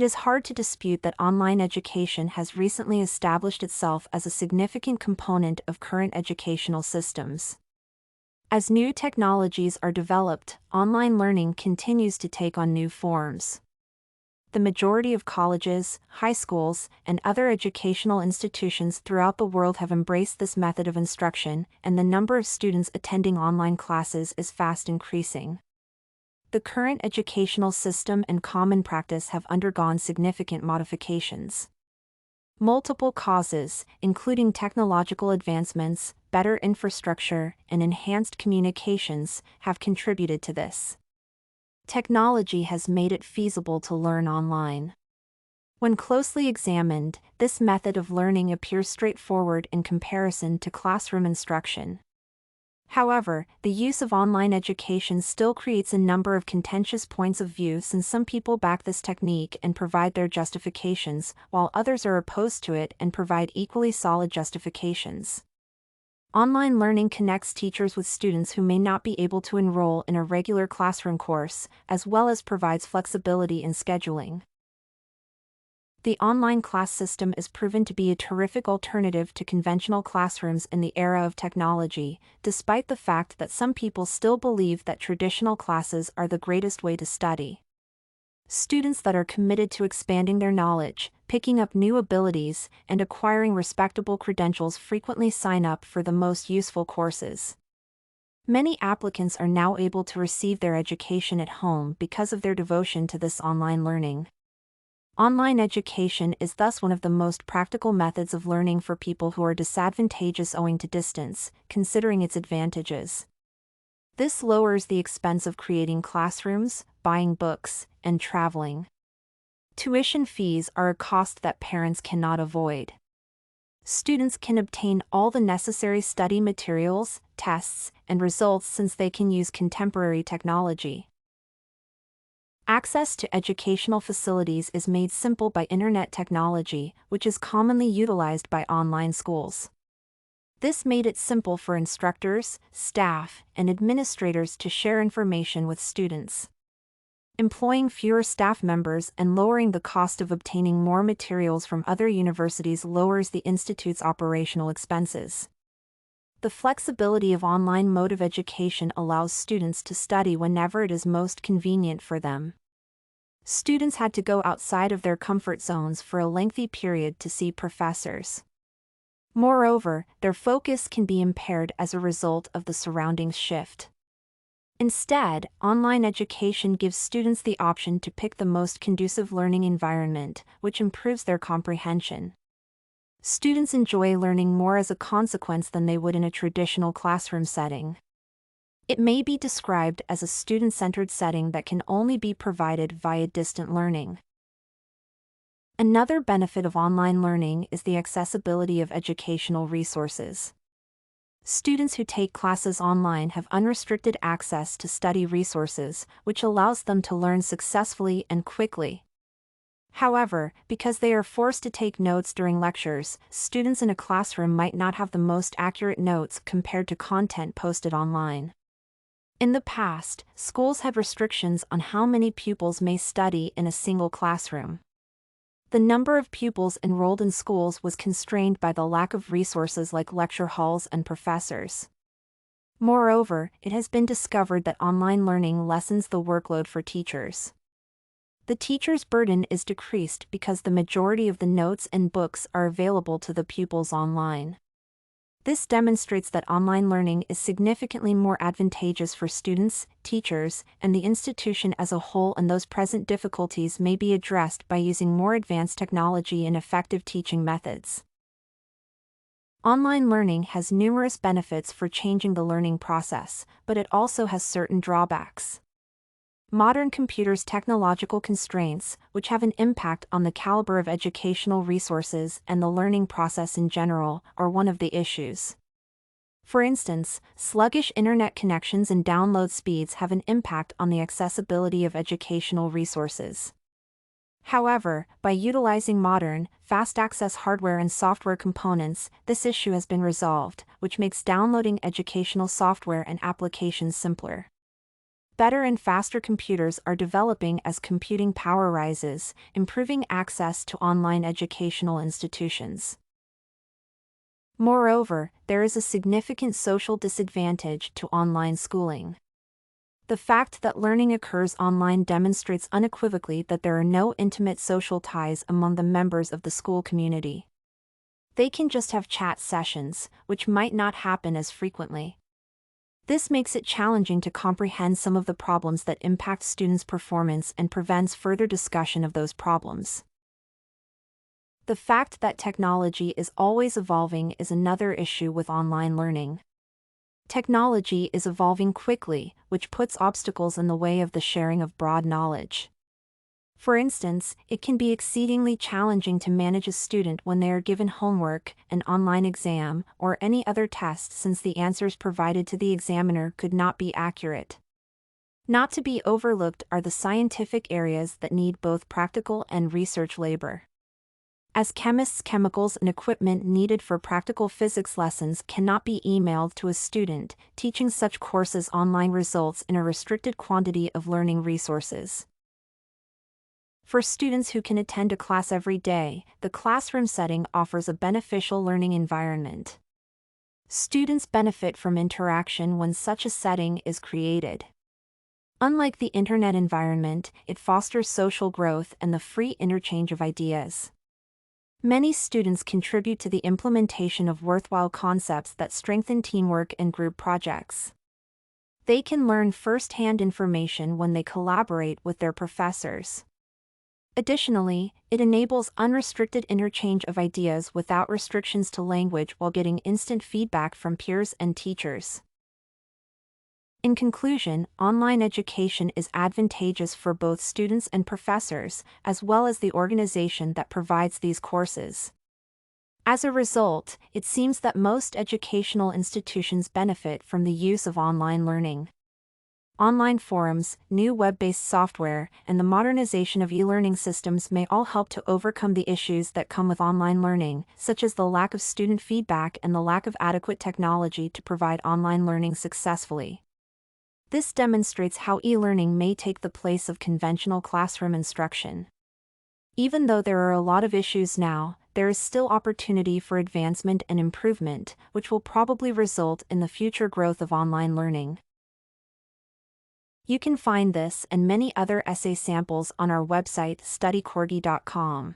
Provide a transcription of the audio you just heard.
It is hard to dispute that online education has recently established itself as a significant component of current educational systems. As new technologies are developed, online learning continues to take on new forms. The majority of colleges, high schools, and other educational institutions throughout the world have embraced this method of instruction, and the number of students attending online classes is fast increasing. The current educational system and common practice have undergone significant modifications. Multiple causes, including technological advancements, better infrastructure, and enhanced communications, have contributed to this. Technology has made it feasible to learn online. When closely examined, this method of learning appears straightforward in comparison to classroom instruction. However, the use of online education still creates a number of contentious points of view, since some people back this technique and provide their justifications, while others are opposed to it and provide equally solid justifications. Online learning connects teachers with students who may not be able to enroll in a regular classroom course, as well as provides flexibility in scheduling. The online class system is proven to be a terrific alternative to conventional classrooms in the era of technology, despite the fact that some people still believe that traditional classes are the greatest way to study. Students that are committed to expanding their knowledge, picking up new abilities, and acquiring respectable credentials frequently sign up for the most useful courses. Many applicants are now able to receive their education at home because of their devotion to this online learning. Online education is thus one of the most practical methods of learning for people who are disadvantageous owing to distance, considering its advantages. This lowers the expense of creating classrooms, buying books, and traveling. Tuition fees are a cost that parents cannot avoid. Students can obtain all the necessary study materials, tests, and results since they can use contemporary technology. Access to educational facilities is made simple by internet technology, which is commonly utilized by online schools. This made it simple for instructors, staff, and administrators to share information with students. Employing fewer staff members and lowering the cost of obtaining more materials from other universities lowers the institute's operational expenses. The flexibility of online mode of education allows students to study whenever it is most convenient for them. Students had to go outside of their comfort zones for a lengthy period to see professors. Moreover, their focus can be impaired as a result of the surroundings shift. Instead, online education gives students the option to pick the most conducive learning environment, which improves their comprehension. Students enjoy learning more as a consequence than they would in a traditional classroom setting. It may be described as a student-centered setting that can only be provided via distant learning. Another benefit of online learning is the accessibility of educational resources. Students who take classes online have unrestricted access to study resources, which allows them to learn successfully and quickly. However, because they are forced to take notes during lectures, students in a classroom might not have the most accurate notes compared to content posted online. In the past, schools had restrictions on how many pupils may study in a single classroom. The number of pupils enrolled in schools was constrained by the lack of resources like lecture halls and professors. Moreover, it has been discovered that online learning lessens the workload for teachers. The teacher's burden is decreased because the majority of the notes and books are available to the pupils online. This demonstrates that online learning is significantly more advantageous for students, teachers, and the institution as a whole, and those present difficulties may be addressed by using more advanced technology and effective teaching methods. Online learning has numerous benefits for changing the learning process, but it also has certain drawbacks. Modern computers' technological constraints, which have an impact on the caliber of educational resources and the learning process in general, are one of the issues. For instance, sluggish internet connections and download speeds have an impact on the accessibility of educational resources. However, by utilizing modern, fast-access hardware and software components, this issue has been resolved, which makes downloading educational software and applications simpler. Better and faster computers are developing as computing power rises, improving access to online educational institutions. Moreover, there is a significant social disadvantage to online schooling. The fact that learning occurs online demonstrates unequivocally that there are no intimate social ties among the members of the school community. They can just have chat sessions, which might not happen as frequently. This makes it challenging to comprehend some of the problems that impact students' performance and prevents further discussion of those problems. The fact that technology is always evolving is another issue with online learning. Technology is evolving quickly, which puts obstacles in the way of the sharing of broad knowledge. For instance, it can be exceedingly challenging to manage a student when they are given homework, an online exam, or any other test since the answers provided to the examiner could not be accurate. Not to be overlooked are the scientific areas that need both practical and research labor. As chemists, chemicals and equipment needed for practical physics lessons cannot be emailed to a student, teaching such courses online results in a restricted quantity of learning resources. For students who can attend a class every day, the classroom setting offers a beneficial learning environment. Students benefit from interaction when such a setting is created. Unlike the internet environment, it fosters social growth and the free interchange of ideas. Many students contribute to the implementation of worthwhile concepts that strengthen teamwork and group projects. They can learn first-hand information when they collaborate with their professors. Additionally, it enables unrestricted interchange of ideas without restrictions to language while getting instant feedback from peers and teachers. In conclusion, online education is advantageous for both students and professors, as well as the organization that provides these courses. As a result, it seems that most educational institutions benefit from the use of online learning. Online forums, new web-based software, and the modernization of e-learning systems may all help to overcome the issues that come with online learning, such as the lack of student feedback and the lack of adequate technology to provide online learning successfully. This demonstrates how e-learning may take the place of conventional classroom instruction. Even though there are a lot of issues now, there is still opportunity for advancement and improvement, which will probably result in the future growth of online learning. You can find this and many other essay samples on our website studycorgi.com.